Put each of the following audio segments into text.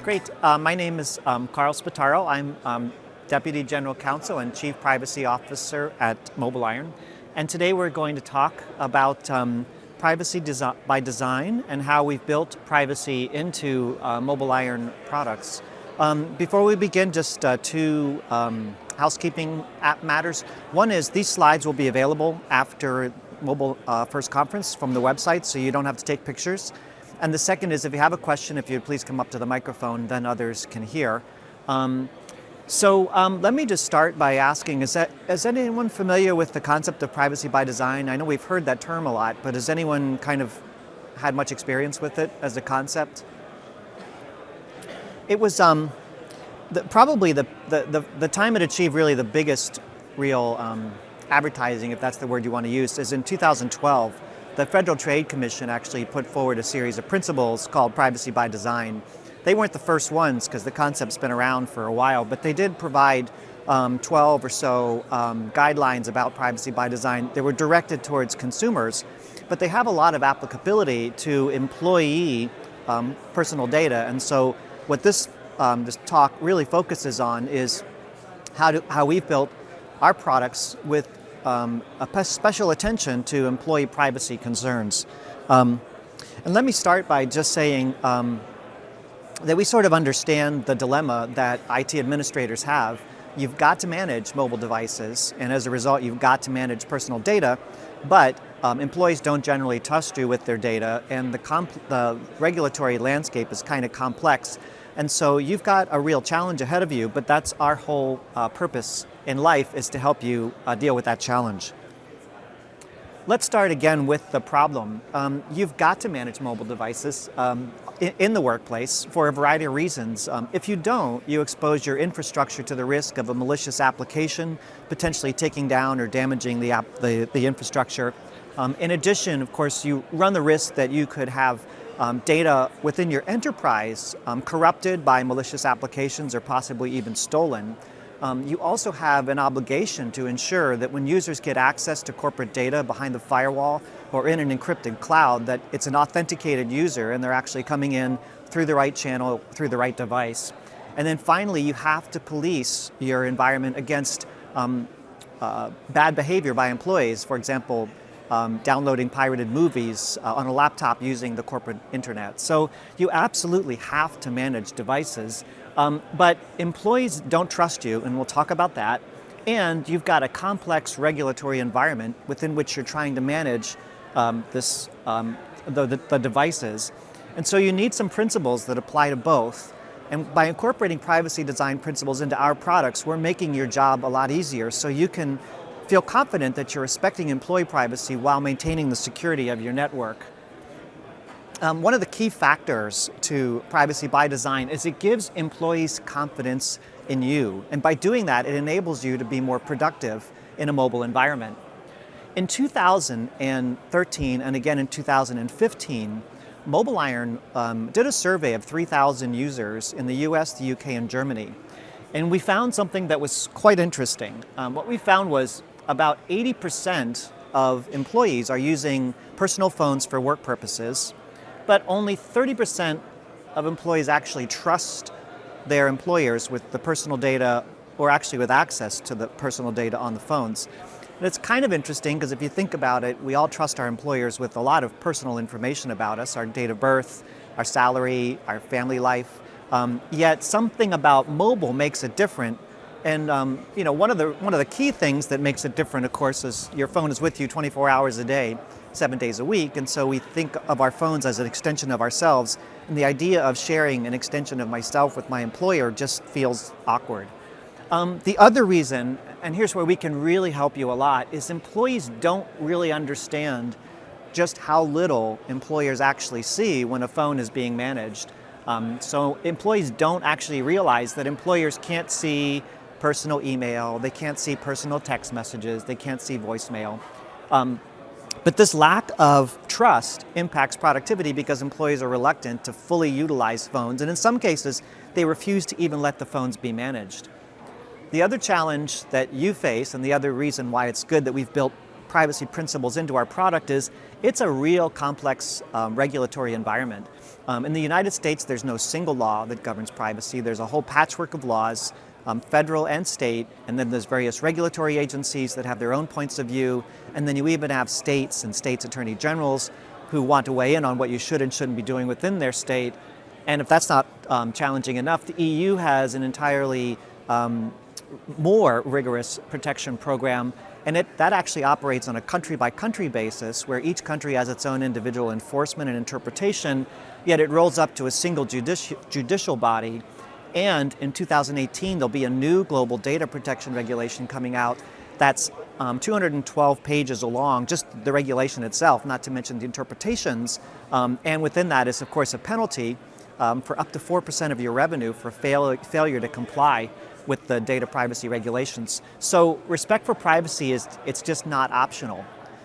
Great. My name is Carl Spataro. I'm Deputy General Counsel and Chief Privacy Officer at MobileIron. And today we're going to talk about privacy by design and how we've built privacy into MobileIron products. Before we begin, just two housekeeping matters. One is these slides will be available after Mobile First Conference from the website, so you don't have to take pictures. And the second is, if you have a question, if you'd please come up to the microphone, then others can hear. Let me just start by asking, is anyone familiar with the concept of privacy by design? I know we've heard that term a lot, but has anyone kind of had much experience with it as a concept? It was probably the time it achieved really the biggest real advertising, if that's the word you want to use, is in 2012. The Federal Trade Commission actually put forward a series of principles called privacy by design. They weren't the first ones because the concept's been around for a while, but they did provide 12 or so guidelines about privacy by design. They were directed towards consumers, but they have a lot of applicability to employee personal data. And so what this talk really focuses on is how we've built our products with a special attention to employee privacy concerns. And let me start by just saying that we sort of understand the dilemma that IT administrators have. You've got to manage mobile devices, and as a result, you've got to manage personal data, but employees don't generally trust you with their data, and the regulatory landscape is kind of complex. And so you've got a real challenge ahead of you, but that's our whole purpose in life, is to help you deal with that challenge. Let's start again with the problem. You've got to manage mobile devices in the workplace for a variety of reasons. If you don't, you expose your infrastructure to the risk of a malicious application, potentially taking down or damaging the infrastructure. In addition, of course, you run the risk that you could have data within your enterprise corrupted by malicious applications or possibly even stolen. You also have an obligation to ensure that when users get access to corporate data behind the firewall or in an encrypted cloud, that it's an authenticated user and they're actually coming in through the right channel, through the right device. And then finally, you have to police your environment against bad behavior by employees. For example, downloading pirated movies on a laptop using the corporate internet. So you absolutely have to manage devices, but employees don't trust you, and we'll talk about that. And you've got a complex regulatory environment within which you're trying to manage the devices. And so you need some principles that apply to both. And by incorporating privacy design principles into our products, we're making your job a lot easier, so you can feel confident that you're respecting employee privacy while maintaining the security of your network. One of the key factors to privacy by design is it gives employees confidence in you. And by doing that, it enables you to be more productive in a mobile environment. In 2013 and again in 2015, MobileIron did a survey of 3,000 users in the US, the UK, and Germany. And we found something that was quite interesting. What we found was about 80% of employees are using personal phones for work purposes, but only 30% of employees actually trust their employers with the personal data, or actually with access to the personal data on the phones. And it's kind of interesting because if you think about it, we all trust our employers with a lot of personal information about us, our date of birth, our salary, our family life. Yet something about mobile makes it different. And one of the key things that makes it different, of course, is your phone is with you 24 hours a day, 7 days a week. And so we think of our phones as an extension of ourselves. And the idea of sharing an extension of myself with my employer just feels awkward. The other reason, and here's where we can really help you a lot, is employees don't really understand just how little employers actually see when a phone is being managed. So employees don't actually realize that employers can't see personal email, they can't see personal text messages, they can't see voicemail. But this lack of trust impacts productivity because employees are reluctant to fully utilize phones, and in some cases, they refuse to even let the phones be managed. The other challenge that you face, and the other reason why it's good that we've built privacy principles into our product is it's a real complex regulatory environment. In the United States, there's no single law that governs privacy. There's a whole patchwork of laws, federal and state, and then there's various regulatory agencies that have their own points of view, and then you even have states and states' attorney generals who want to weigh in on what you should and shouldn't be doing within their state. And if that's not challenging enough, the EU has an entirely more rigorous protection program, and that actually operates on a country-by-country basis, where each country has its own individual enforcement and interpretation, yet it rolls up to a single judicial body. And in 2018, there'll be a new global data protection regulation coming out that's 212 pages long, just the regulation itself, not to mention the interpretations. And within that is, of course, a penalty for up to 4% of your revenue for failure to comply with the data privacy regulations. So respect for privacy it's just not optional.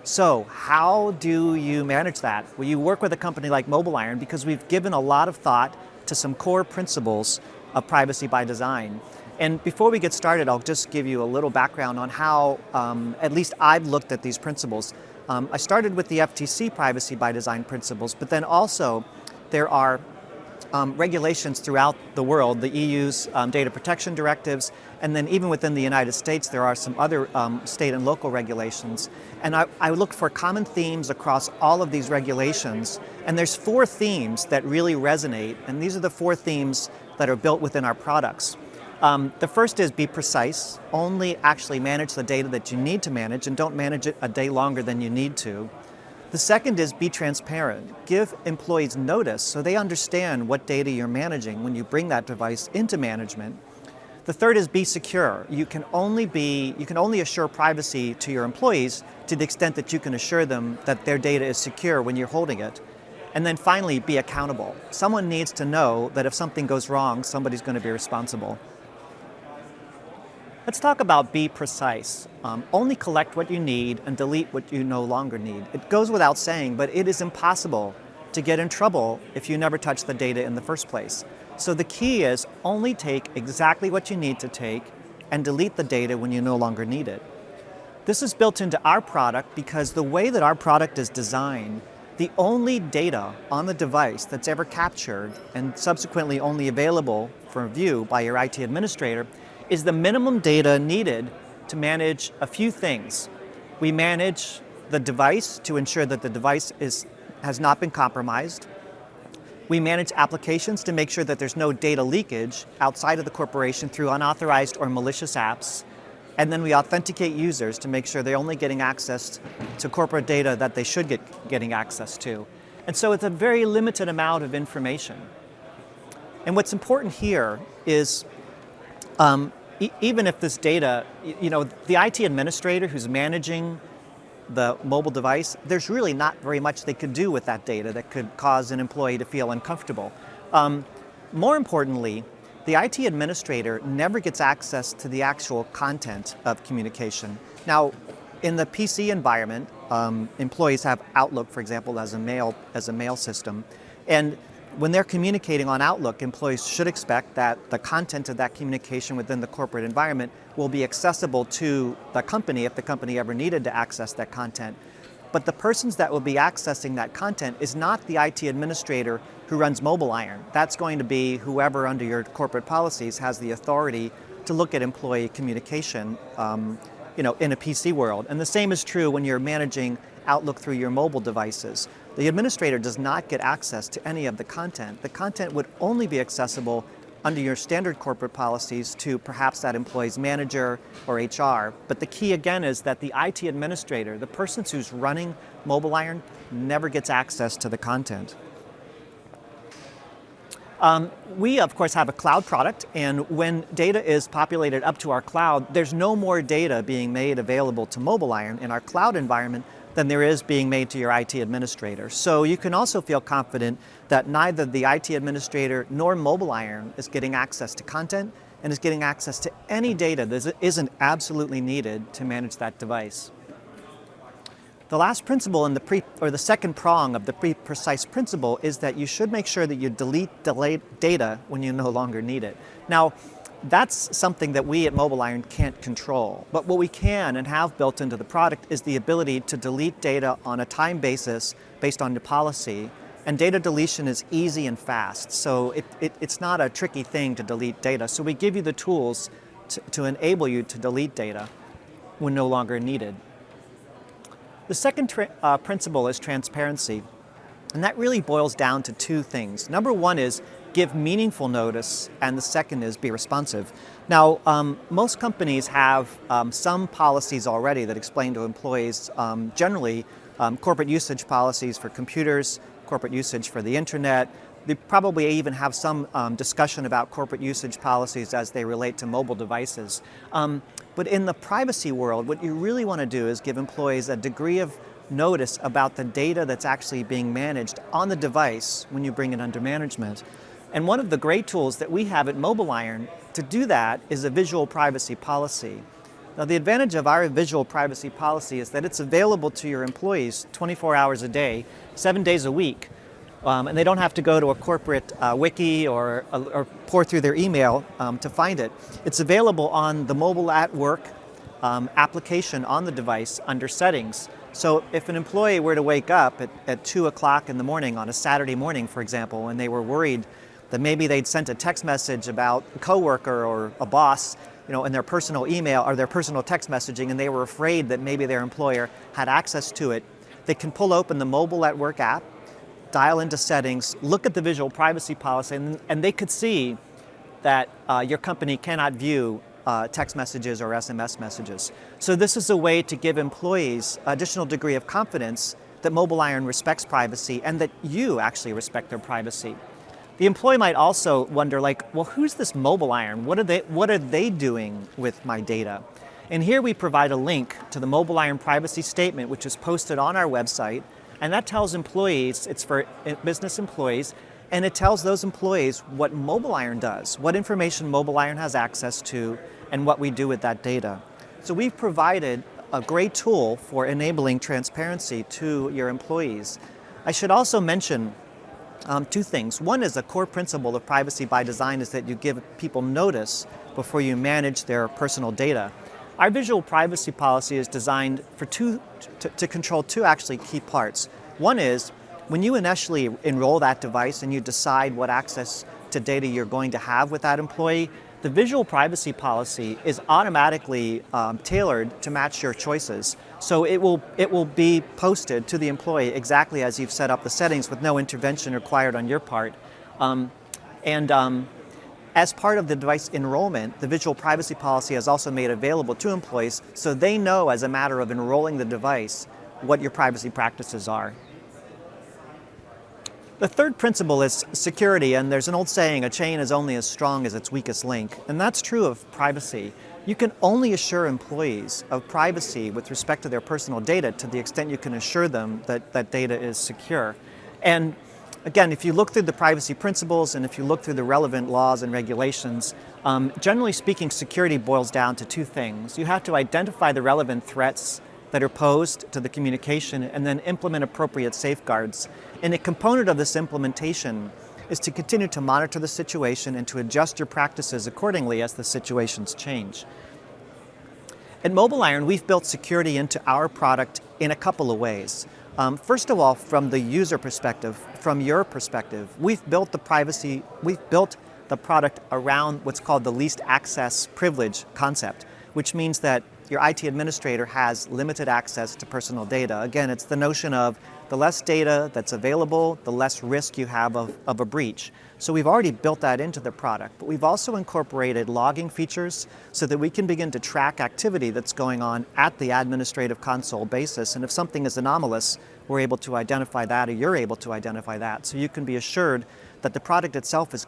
So how do you manage that? Well, you work with a company like MobileIron because we've given a lot of thought to some core principles of privacy by design. And before we get started, I'll just give you a little background on how at least I've looked at these principles. I started with the FTC privacy by design principles, but then also there are regulations throughout the world, the EU's data protection directives, and then even within the United States there are some other state and local regulations. And I looked for common themes across all of these regulations, and there's 4 themes that really resonate, and these are the 4 themes that are built within our products. The first is be precise, only actually manage the data that you need to manage and don't manage it a day longer than you need to. The second is be transparent. Give employees notice so they understand what data you're managing when you bring that device into management. The third is be secure. You can only assure privacy to your employees to the extent that you can assure them that their data is secure when you're holding it. And then finally, be accountable. Someone needs to know that if something goes wrong, somebody's going to be responsible. Let's talk about be precise. Only collect what you need and delete what you no longer need. It goes without saying, but it is impossible to get in trouble if you never touch the data in the first place. So the key is only take exactly what you need to take and delete the data when you no longer need it. This is built into our product because the way that our product is designed, the only data on the device that's ever captured and subsequently only available for view by your IT administrator is the minimum data needed to manage a few things. We manage the device to ensure that the device has not been compromised. We manage applications to make sure that there's no data leakage outside of the corporation through unauthorized or malicious apps. And then we authenticate users to make sure they're only getting access to corporate data that they should getting access to. And so it's a very limited amount of information. And what's important here is even if this data, the IT administrator who's managing the mobile device, there's really not very much they could do with that data that could cause an employee to feel uncomfortable. More importantly, the IT administrator never gets access to the actual content of communication. Now, in the PC environment, employees have Outlook, for example, as a mail system, and when they're communicating on Outlook, employees should expect that the content of that communication within the corporate environment will be accessible to the company if the company ever needed to access that content. But the persons that will be accessing that content is not the IT administrator who runs MobileIron. That's going to be whoever under your corporate policies has the authority to look at employee communication in a PC world. And the same is true when you're managing Outlook through your mobile devices. The administrator does not get access to any of the content. The content would only be accessible under your standard corporate policies to perhaps that employee's manager or HR. But the key again is that the IT administrator, the person who's running MobileIron, never gets access to the content. We, of course, have a cloud product, and when data is populated up to our cloud, there's no more data being made available to MobileIron in our cloud environment than there is being made to your IT administrator. So you can also feel confident that neither the IT administrator nor MobileIron is getting access to content and is getting access to any data that isn't absolutely needed to manage that device. The last principle in the second prong of the precise principle is that you should make sure that you delete data when you no longer need it. Now, That's something that we at MobileIron can't control. But what we can and have built into the product is the ability to delete data on a time basis based on the policy. And data deletion is easy and fast. So it's not a tricky thing to delete data. So we give you the tools to enable you to delete data when no longer needed. The second principle is transparency. And that really boils down to two things. Number one is give meaningful notice, and the second is be responsive. Now, most companies have some policies already that explain to employees, generally corporate usage policies for computers, corporate usage for the internet. They probably even have some discussion about corporate usage policies as they relate to mobile devices. But in the privacy world, what you really want to do is give employees a degree of notice about the data that's actually being managed on the device when you bring it under management. And one of the great tools that we have at MobileIron to do that is a visual privacy policy. Now, the advantage of our visual privacy policy is that it's available to your employees 24 hours a day, 7 days a week, and they don't have to go to a corporate wiki or pour through their email to find it. It's available on the Mobile at Work application on the device under Settings. So if an employee were to wake up at 2 o'clock in the morning on a Saturday morning, for example, and they were worried that maybe they'd sent a text message about a coworker or a boss, in their personal email or their personal text messaging, and they were afraid that maybe their employer had access to it, they can pull open the Mobile at Work app, dial into Settings, look at the visual privacy policy, and they could see that your company cannot view text messages or SMS messages. So this is a way to give employees additional degree of confidence that MobileIron respects privacy and that you actually respect their privacy. The employee might also wonder, well, who's this MobileIron? What are they doing with my data? And here we provide a link to the MobileIron privacy statement, which is posted on our website, and that tells employees, it's for business employees, and it tells those employees what MobileIron does, what information MobileIron has access to, and what we do with that data. So we've provided a great tool for enabling transparency to your employees. I should also mention two things. One is a core principle of privacy by design is that you give people notice before you manage their personal data. Our visual privacy policy is designed for to control two actually key parts. One is when you initially enroll that device and you decide what access to data you're going to have with that employee, the visual privacy policy is automatically tailored to match your choices. So it will be posted to the employee exactly as you've set up the settings with no intervention required on your part. As part of the device enrollment, the visual privacy policy is also made available to employees so they know as a matter of enrolling the device what your privacy practices are. The third principle is security, and there's an old saying, a chain is only as strong as its weakest link, and that's true of privacy. You can only assure employees of privacy with respect to their personal data to the extent you can assure them that that data is secure. And again, if you look through the privacy principles and if you look through the relevant laws and regulations, generally speaking, security boils down to two things. You have to identify the relevant threats that are posed to the communication and then implement appropriate safeguards. And a component of this implementation is to continue to monitor the situation and to adjust your practices accordingly as the situations change. At MobileIron, we've built security into our product in a couple of ways. First of all, from the user perspective, from your perspective, we've built the product around what's called the least access privilege concept, which means that your IT administrator has limited access to personal data. Again, it's the notion of the less data that's available, the less risk you have of a breach. So we've already built that into the product, but we've also incorporated logging features so that we can begin to track activity that's going on at the administrative console basis. And if something is anomalous, we're able to identify that, or you're able to identify that. So you can be assured that the product itself is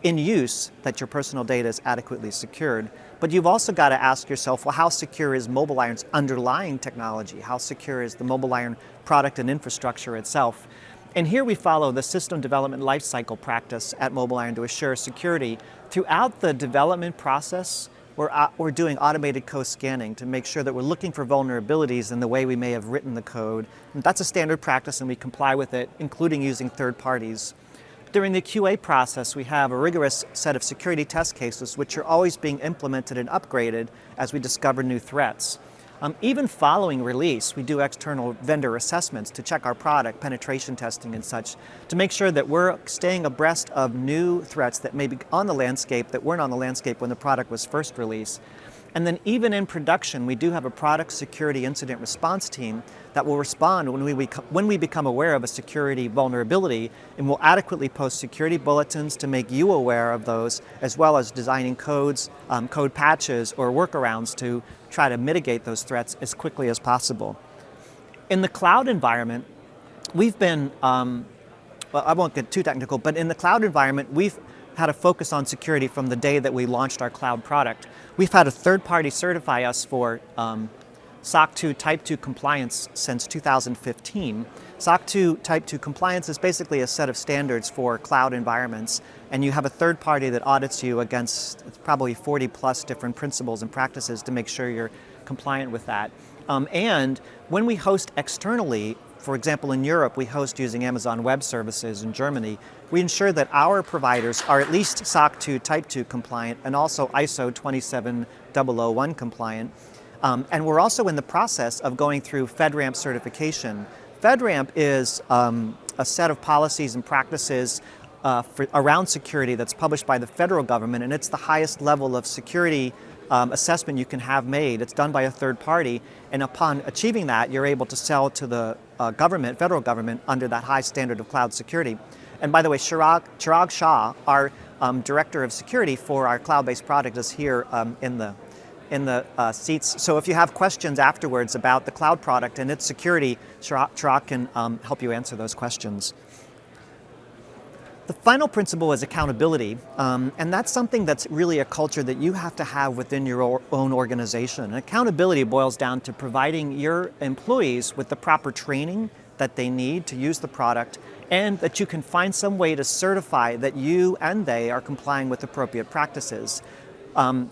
in use, that your personal data is adequately secured. But you've also got to ask yourself, well, how secure is MobileIron's underlying technology? How secure is the MobileIron product and infrastructure itself? And here we follow the system development lifecycle practice at MobileIron to assure security. Throughout the development process, we're doing automated code scanning to make sure that we're looking for vulnerabilities in the way we may have written the code. And that's a standard practice and we comply with it, including using third parties. During the QA process, we have a rigorous set of security test cases which are always being implemented and upgraded as we discover new threats. Even following release, we do external vendor assessments to check our product, penetration testing and such, to make sure that we're staying abreast of new threats that may be on the landscape that weren't on the landscape when the product was first released. And then even in production, we do have a product security incident response team that will respond when we become aware of a security vulnerability, and will adequately post security bulletins to make you aware of those, as well as designing codes, code patches, or workarounds to try to mitigate those threats as quickly as possible. In the cloud environment, we've been, well, I won't get too technical, but in the cloud environment, we've had a focus on security from the day that we launched our cloud product. We've had a third party certify us for SOC 2 Type 2 compliance since 2015. SOC 2 Type 2 compliance is basically a set of standards for cloud environments, and you have a third party that audits you against probably 40 plus different principles and practices to make sure you're compliant with that. And when we host externally, for example, in Europe, we host using Amazon Web Services. In Germany, we ensure that our providers are at least SOC 2 Type 2 compliant and also ISO 27001 compliant. And we're also in the process of going through FedRAMP certification. FedRAMP is a set of policies and practices around security that's published by the federal government, and it's the highest level of security assessment you can have made. It's done by a third party, and upon achieving that, you're able to sell to the federal government under that high standard of cloud security. And by the way, Chirag Shah, our director of security for our cloud-based product, is here in the seats. So if you have questions afterwards about the cloud product and its security, Chirag can help you answer those questions. The final principle is accountability, and that's something that's really a culture that you have to have within your own organization. And accountability boils down to providing your employees with the proper training that they need to use the product, and that you can find some way to certify that you and they are complying with appropriate practices.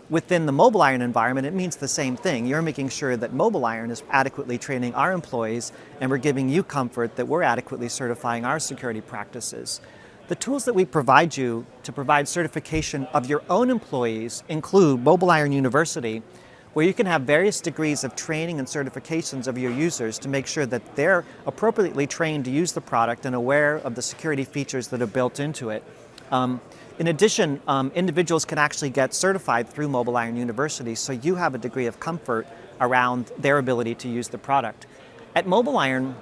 Within the MobileIron environment, it means the same thing. You're making sure that MobileIron is adequately training our employees, and we're giving you comfort that we're adequately certifying our security practices. The tools that we provide you to provide certification of your own employees include MobileIron University, where you can have various degrees of training and certifications of your users to make sure that they're appropriately trained to use the product and aware of the security features that are built into it. In addition, individuals can actually get certified through MobileIron University, so you have a degree of comfort around their ability to use the product. At MobileIron,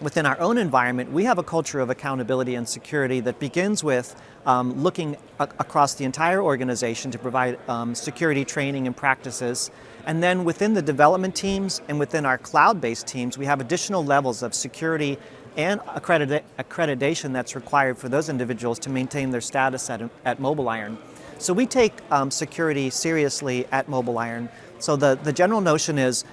within our own environment, we have a culture of accountability and security that begins with looking across the entire organization to provide security training and practices. And then within the development teams and within our cloud-based teams, we have additional levels of security and accreditation that's required for those individuals to maintain their status at MobileIron. So we take security seriously at MobileIron. So the general notion is,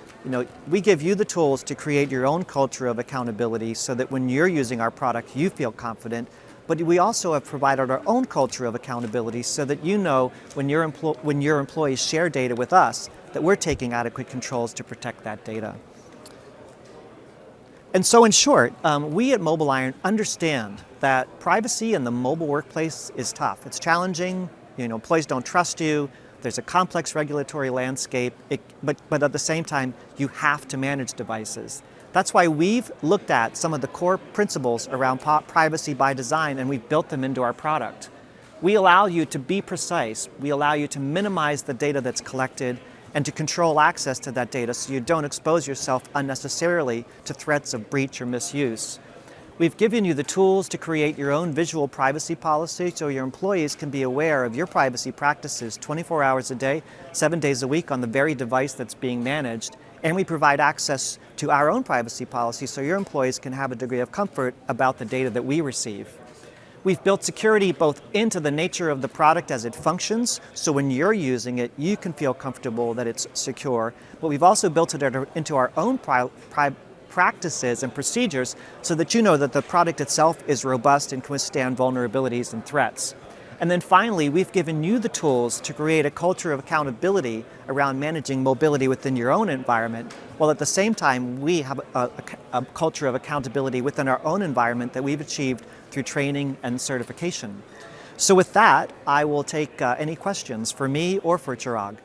we give you the tools to create your own culture of accountability so that when you're using our product, you feel confident. But we also have provided our own culture of accountability so that when your employees share data with us, that we're taking adequate controls to protect that data. And so in short, we at MobileIron understand that privacy in the mobile workplace is tough. It's challenging, employees don't trust you, there's a complex regulatory landscape, but at the same time, you have to manage devices. That's why we've looked at some of the core principles around privacy by design, and we've built them into our product. We allow you to be precise, we allow you to minimize the data that's collected, and to control access to that data so you don't expose yourself unnecessarily to threats of breach or misuse. We've given you the tools to create your own visual privacy policy so your employees can be aware of your privacy practices 24 hours a day, 7 days a week on the very device that's being managed. And we provide access to our own privacy policy so your employees can have a degree of comfort about the data that we receive. We've built security both into the nature of the product as it functions, so when you're using it, you can feel comfortable that it's secure. But we've also built it into our own practices and procedures so that you know that the product itself is robust and can withstand vulnerabilities and threats. And then finally, we've given you the tools to create a culture of accountability around managing mobility within your own environment while at the same time we have a culture of accountability within our own environment that we've achieved through training and certification. So with that, I will take any questions for me or for Chirag.